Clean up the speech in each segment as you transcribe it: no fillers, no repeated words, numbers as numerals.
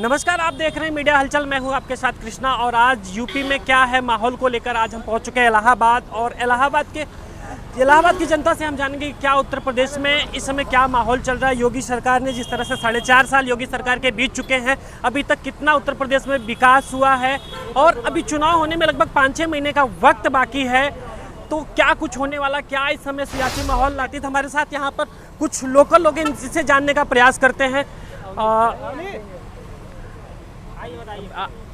नमस्कार, आप देख रहे हैं मीडिया हलचल। मैं हूं आपके साथ कृष्णा और आज यूपी में क्या है माहौल को लेकर आज हम पहुंच चुके हैं इलाहाबाद और इलाहाबाद की जनता से हम जानेंगे कि क्या उत्तर प्रदेश में इस समय क्या माहौल चल रहा है। योगी सरकार ने जिस तरह से 4.5 साल योगी सरकार के बीत चुके हैं, अभी तक कितना उत्तर प्रदेश में विकास हुआ है और अभी चुनाव होने में लगभग 5-6 महीने का वक्त बाकी है, तो क्या कुछ होने वाला, क्या इस समय सियासी माहौल नाती। हमारे साथ यहाँ पर कुछ लोकल लोग हैं जिससे जानने का प्रयास करते हैं।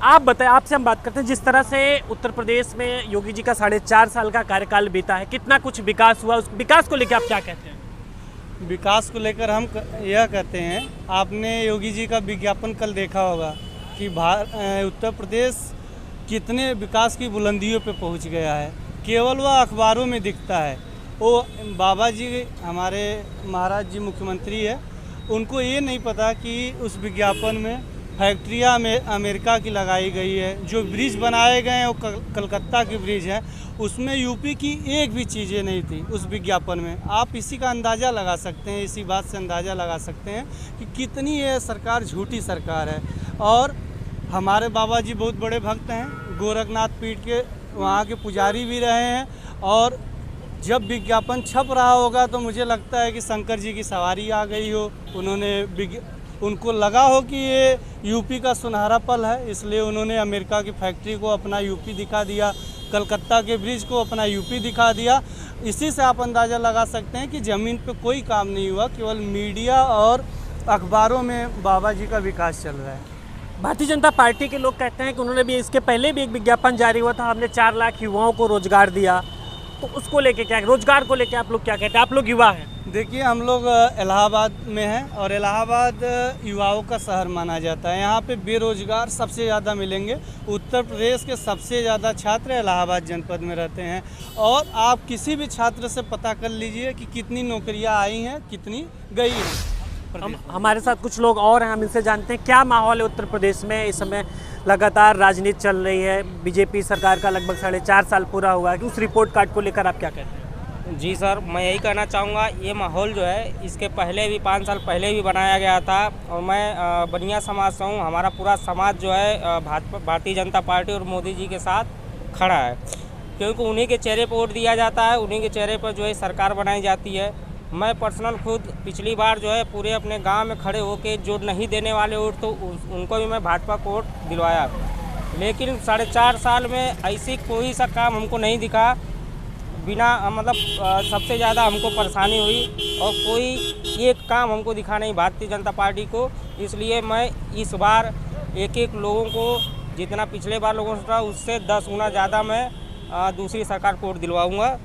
आप बताएं, आपसे हम बात करते हैं। जिस तरह से उत्तर प्रदेश में योगी जी का 4.5 साल का कार्यकाल बीता है, कितना कुछ विकास हुआ, उस विकास को लेकर आप क्या कहते हैं? विकास को लेकर हम यह कहते हैं, आपने योगी जी का विज्ञापन कल देखा होगा कि उत्तर प्रदेश कितने विकास की बुलंदियों पे पहुंच गया है। केवल वह अखबारों में दिखता है। वो बाबा जी हमारे महाराज जी मुख्यमंत्री है, उनको ये नहीं पता कि उस विज्ञापन में फैक्ट्रियाँ में अमेरिका की लगाई गई है। जो ब्रिज बनाए गए हैं वो कलकत्ता की ब्रिज है, उसमें यूपी की एक भी चीज़ें नहीं थी उस विज्ञापन में। आप इसी का अंदाज़ा लगा सकते हैं, इसी बात से अंदाज़ा लगा सकते हैं कि कितनी ये सरकार झूठी सरकार है। और हमारे बाबा जी बहुत बड़े भक्त हैं, गोरखनाथ पीठ के वहाँ के पुजारी भी रहे हैं। और जब विज्ञापन छप रहा होगा तो मुझे लगता है कि शंकर जी की सवारी आ गई हो, उनको लगा हो कि ये यूपी का सुनहरा पल है, इसलिए उन्होंने अमेरिका की फैक्ट्री को अपना यूपी दिखा दिया, कलकत्ता के ब्रिज को अपना यूपी दिखा दिया। इसी से आप अंदाज़ा लगा सकते हैं कि ज़मीन पे कोई काम नहीं हुआ, केवल मीडिया और अखबारों में बाबा जी का विकास चल रहा है। भारतीय जनता पार्टी के लोग कहते हैं कि उन्होंने भी इसके पहले भी एक विज्ञापन जारी हुआ था, हमने 4 लाख युवाओं को रोजगार दिया, तो उसको लेके क्या, रोजगार को लेके आप लोग क्या कहते हैं? आप लोग युवा हैं। देखिए, हम लोग इलाहाबाद में हैं और इलाहाबाद युवाओं का शहर माना जाता है। यहाँ पे बेरोजगार सबसे ज़्यादा मिलेंगे। उत्तर प्रदेश के सबसे ज़्यादा छात्र इलाहाबाद जनपद में रहते हैं और आप किसी भी छात्र से पता कर लीजिए कि कितनी नौकरियाँ आई हैं, कितनी गई हैं। हमारे साथ कुछ लोग और हैं, हम इनसे जानते हैं क्या माहौल है उत्तर प्रदेश में। इस समय लगातार राजनीति चल रही है, बीजेपी सरकार का लगभग 4.5 साल पूरा हुआ है, कि उस रिपोर्ट कार्ड को लेकर आप क्या कहते हैं? जी सर, मैं यही कहना चाहूँगा, ये माहौल जो है इसके पहले भी 5 साल पहले भी बनाया गया था और मैं बनिया समाज से हूँ। हमारा पूरा समाज जो है भारतीय जनता पार्टी और मोदी जी के साथ खड़ा है, क्योंकि उन्हीं के चेहरे पर वोट दिया जाता है, उन्हीं के चेहरे पर जो है सरकार बनाई जाती है। मैं पर्सनल खुद पिछली बार जो है पूरे अपने गांव में खड़े होकर जो नहीं देने वाले वोट तो उनको भी मैं भाजपा को वोट दिलवाया, लेकिन 4.5 साल में ऐसी कोई सा काम हमको नहीं दिखा। बिना मतलब सबसे ज़्यादा हमको परेशानी हुई और कोई एक काम हमको दिखा नहीं भारतीय जनता पार्टी को। इसलिए मैं इस बार एक लोगों को, जितना पिछले बार लोगों से था उससे 10 गुना ज़्यादा मैं दूसरी सरकार को वोट दिलवाऊँगा,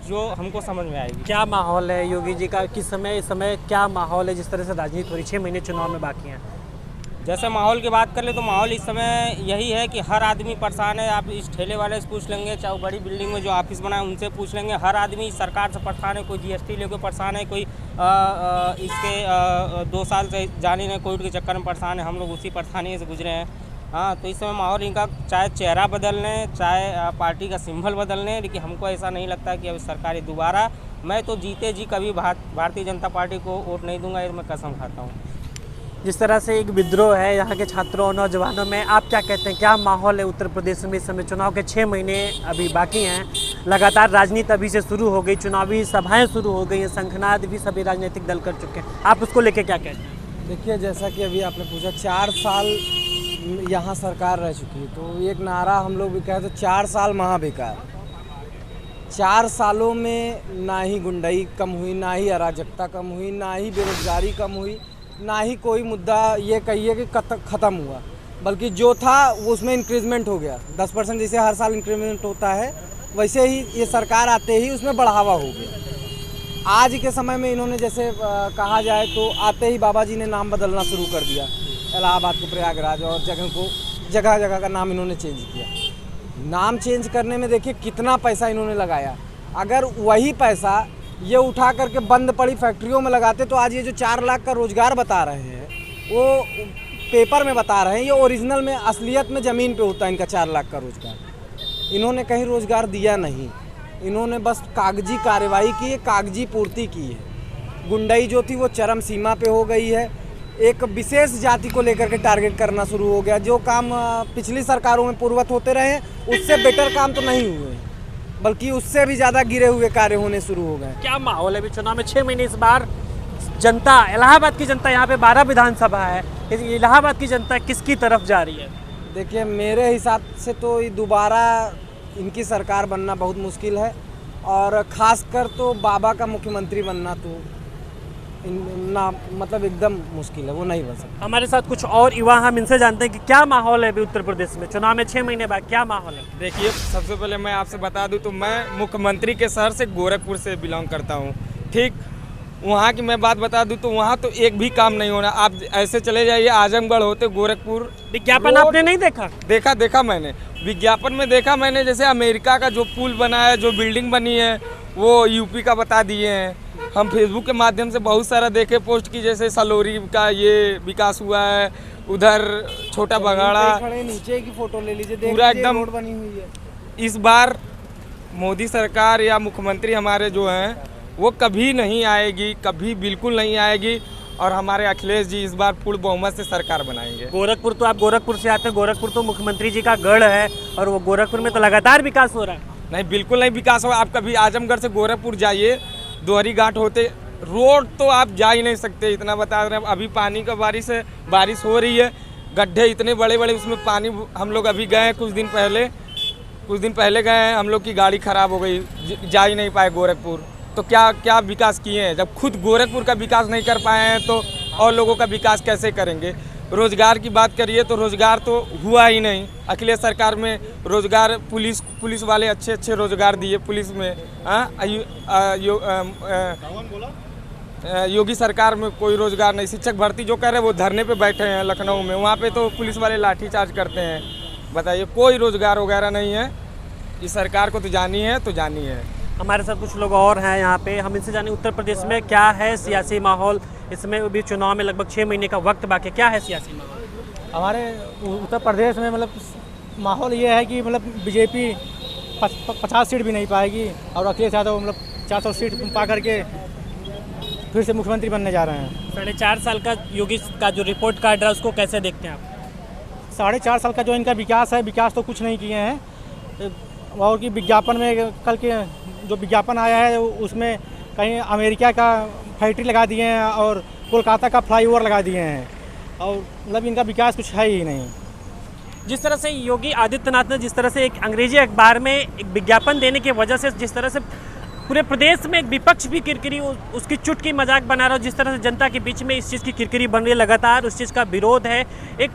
जो हमको समझ में आएगी। क्या माहौल है योगी जी का, किस समय इस समय क्या माहौल है जिस तरह से राजनीति हो रही, 6 महीने चुनाव में बाकी हैं? जैसे माहौल की बात कर ले तो माहौल इस समय यही है कि हर आदमी परेशान है। आप इस ठेले वाले से पूछ लेंगे, चाहे बड़ी बिल्डिंग में जो ऑफिस बना है उनसे पूछ लेंगे, हर आदमी सरकार से परेशान है। कोई जीएसटी लेकर परेशान है, कोई इसके 2 साल से जाने नहीं कोविड के चक्कर में परेशान है। हम लोग उसी परेशानी से गुजरे हैं। हाँ, तो इस समय माहौल इनका चाहे चेहरा बदल लें, चाहे पार्टी का सिंबल बदल लें, लेकिन हमको ऐसा नहीं लगता कि अब सरकार दोबारा, मैं तो जीते जी कभी भारतीय जनता पार्टी को वोट नहीं दूंगा, ये मैं कसम खाता हूँ। जिस तरह से एक विद्रोह है यहाँ के छात्रों और नौजवानों में, आप क्या कहते हैं क्या माहौल है उत्तर प्रदेश में इस समय? चुनाव के 6 महीने अभी बाकी हैं, लगातार राजनीति अभी से शुरू हो गई, चुनावी सभाएं शुरू हो गई हैं, शंखनाद भी सभी राजनीतिक दल कर चुके हैं, आप उसको लेके क्या कहते हैं? देखिए, जैसा कि अभी आपने पूछा, 4 साल यहाँ सरकार रह चुकी है, तो एक नारा हम लोग भी कहते 4 साल महाबेकार। 4 सालों में ना ही गुंडाई कम हुई, ना ही अराजकता कम हुई, ना ही बेरोजगारी कम हुई, ना ही कोई मुद्दा ये कहिए कि ख़त्म हुआ, बल्कि जो था वो उसमें इंक्रीजमेंट हो गया। 10% जैसे हर साल इंक्रीमेंट होता है, वैसे ही ये सरकार आते ही उसमें बढ़ावा हो गया। आज के समय में इन्होंने जैसे कहा जाए तो आते ही बाबा जी ने नाम बदलना शुरू कर दिया, इलाहाबाद को प्रयागराज, और जगह जगह का नाम इन्होंने चेंज किया। नाम चेंज करने में देखिए कितना पैसा इन्होंने लगाया। अगर वही पैसा ये उठा करके बंद पड़ी फैक्ट्रियों में लगाते तो आज ये जो 4 लाख का रोज़गार बता रहे हैं, वो पेपर में बता रहे हैं, ये ओरिजिनल में असलियत में ज़मीन पे होता है इनका 4 लाख का रोज़गार। इन्होंने कहीं रोज़गार दिया नहीं, इन्होंने बस कागजी कार्रवाई की है, कागजी पूर्ति की है। गुंडाई जो थी वो चरम सीमा पे हो गई है। एक विशेष जाति को लेकर के टारगेट करना शुरू हो गया। जो काम पिछली सरकारों में पूर्ववत होते रहे उससे बेटर काम तो नहीं हुए, बल्कि उससे भी ज़्यादा गिरे हुए कार्य होने शुरू हो गए। क्या माहौल है अभी चुनाव में? 6 महीने इस बार जनता, इलाहाबाद की जनता, यहाँ पे 12 विधानसभा है, इलाहाबाद की जनता किसकी तरफ जा रही है? देखिए, मेरे हिसाब से तो ये दोबारा इनकी सरकार बनना बहुत मुश्किल है, और ख़ासकर तो बाबा का मुख्यमंत्री बनना तो ना मतलब एकदम मुश्किल है, वो नहीं बन सकता। हमारे साथ कुछ और युवा, हम इनसे जानते हैं कि क्या माहौल है अभी उत्तर प्रदेश में चुनाव में 6 महीने बाद, क्या माहौल है? देखिए, सबसे पहले मैं आपसे बता दूं तो मैं मुख्यमंत्री के शहर से गोरखपुर से बिलोंग करता हूं। ठीक, वहां की मैं बात बता दूं तो वहां तो एक भी काम नहीं होना। आप ऐसे चले जाइए, आजमगढ़ होते गोरखपुर, विज्ञापन आपने नहीं देखा? देखा मैंने, विज्ञापन में देखा मैंने। जैसे अमेरिका का जो पुल बना है, जो बिल्डिंग बनी है, वो यूपी का बता दिए हैं। हम फेसबुक के माध्यम से बहुत सारा देखे पोस्ट की, जैसे सलोरी का ये विकास हुआ है, उधर छोटा बगाड़ा, खड़े नीचे की फोटो ले लीजिए, पूरा एकदम रोड बनी हुई है। इस बार मोदी सरकार या मुख्यमंत्री हमारे जो हैं वो कभी नहीं आएगी, कभी बिल्कुल नहीं आएगी, और हमारे अखिलेश जी इस बार पूर्ण बहुमत से सरकार बनाएंगे। गोरखपुर तो, आप गोरखपुर से आते हैं, गोरखपुर तो मुख्यमंत्री जी का गढ़ है, और वो गोरखपुर में तो लगातार विकास हो रहा है। नहीं, बिल्कुल नहीं विकास हो। आप कभी आजमगढ़ से गोरखपुर जाइए, दोहरी घाट होते रोड तो आप जा ही नहीं सकते, इतना बता रहे हैं। अभी पानी का बारिश हो रही है, गड्ढे इतने बड़े बड़े, उसमें पानी। हम लोग अभी गए कुछ दिन पहले गए हैं, हम लोग की गाड़ी खराब हो गई, जा ही नहीं पाए गोरखपुर। तो क्या विकास किए हैं? जब खुद गोरखपुर का विकास नहीं कर पाए हैं तो और लोगों का विकास कैसे करेंगे? रोजगार की बात करिए तो रोजगार तो हुआ ही नहीं। अखिलेश सरकार में रोजगार, पुलिस वाले अच्छे रोजगार दिए पुलिस में। योगी सरकार में कोई रोजगार नहीं। शिक्षक भर्ती जो कर रहे हैं वो धरने पे बैठे हैं लखनऊ में, वहाँ पे तो पुलिस वाले लाठीचार्ज करते हैं। बताइए, कोई रोजगार वगैरह नहीं है। इस सरकार को तो जानी है। हमारे साथ कुछ लोग और हैं यहाँ पे, हम इनसे जाने उत्तर प्रदेश में क्या है सियासी माहौल। इसमें अभी चुनाव में लगभग 6 महीने का वक्त बाकी, क्या है सियासी माहौल? हमारे उत्तर प्रदेश में मतलब माहौल ये है कि मतलब बीजेपी 50 सीट भी नहीं पाएगी, और अखिलेश यादव मतलब 400 सीट पा करके फिर से मुख्यमंत्री बनने जा रहे हैं। 4.5 साल का योगी का जो रिपोर्ट कार्ड रहा है उसको कैसे देखते हैं आप? 4.5 साल का जो इनका विकास तो कुछ नहीं किए हैं। और कि विज्ञापन में कल के जो विज्ञापन आया है उसमें कहीं अमेरिका का फैक्ट्री लगा दिए हैं और कोलकाता का फ्लाईओवर लगा दिए हैं, और मतलब इनका विकास कुछ है ही नहीं। जिस तरह से योगी आदित्यनाथ ने जिस तरह से एक अंग्रेजी अखबार में एक विज्ञापन देने की वजह से जिस तरह से पूरे प्रदेश में एक विपक्ष भी किरकिरी उसकी चुटकी मजाक बना रहा हो, जिस तरह से जनता के बीच में इस चीज़ की किरकिरी बन रही है, लगातार उस चीज़ का विरोध है। एक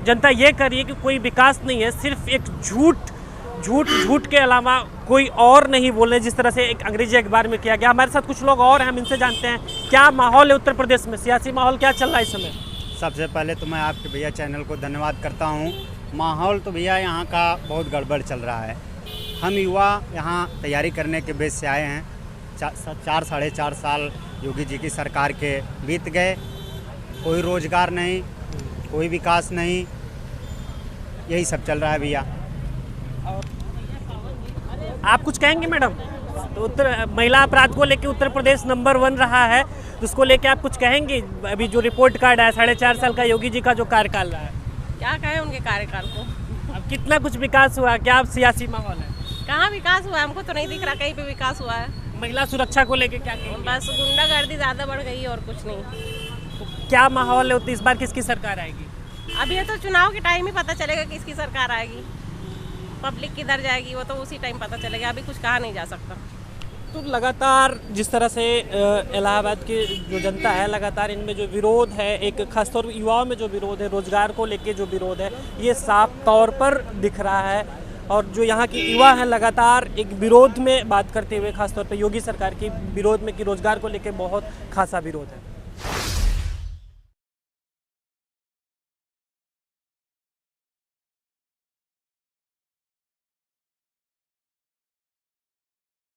जनता ये कर रही है कि कोई विकास नहीं है, सिर्फ एक झूठ के अलावा कोई और नहीं बोले, जिस तरह से एक अंग्रेजी अखबार में किया गया। हमारे साथ कुछ लोग और हैं, हम इनसे जानते हैं क्या माहौल है उत्तर प्रदेश में, सियासी माहौल क्या चल रहा है इस समय? सबसे पहले तो मैं आपके भैया चैनल को धन्यवाद करता हूँ। माहौल तो भैया यहाँ का बहुत गड़बड़ चल रहा है। हम युवा यहाँ तैयारी करने के बेस से आए हैं। 4-4.5 साल योगी जी की सरकार के बीत गए, कोई रोजगार नहीं, कोई विकास नहीं, यही सब चल रहा है भैया। आप कुछ कहेंगे मैडम? तो महिला अपराध को लेकर उत्तर प्रदेश नंबर 1 रहा है, उसको लेके आप कुछ कहेंगे? अभी जो रिपोर्ट कार्ड है 4.5 साल का योगी जी का जो कार्यकाल रहा है, क्या कहें उनके कार्यकाल को? अब कितना कुछ विकास हुआ, क्या अब सियासी माहौल है? कहाँ विकास हुआ है? हमको तो नहीं दिख रहा कहीं पे विकास हुआ है। महिला सुरक्षा को लेके क्या कहेंगे? बस गुंडागर्दी ज़्यादा बढ़ गई है और कुछ नहीं। तो क्या माहौल है इस बार, किसकी सरकार आएगी? अभी तो चुनाव के टाइम ही पता चलेगा किसकी सरकार आएगी, पब्लिक किधर जाएगी, वो तो उसी टाइम पता चलेगा। अभी कुछ कहा नहीं जा सकता। तो लगातार जिस तरह से इलाहाबाद की जो जनता है, लगातार इनमें जो विरोध है, एक खासतौर पर युवाओं में जो विरोध है, रोजगार को लेके जो विरोध है, ये साफ तौर पर दिख रहा है। और जो यहाँ के युवा हैं लगातार एक विरोध में बात करते हुए, खासतौर पर योगी सरकार की विरोध में कि रोजगार को लेके बहुत खासा विरोध है।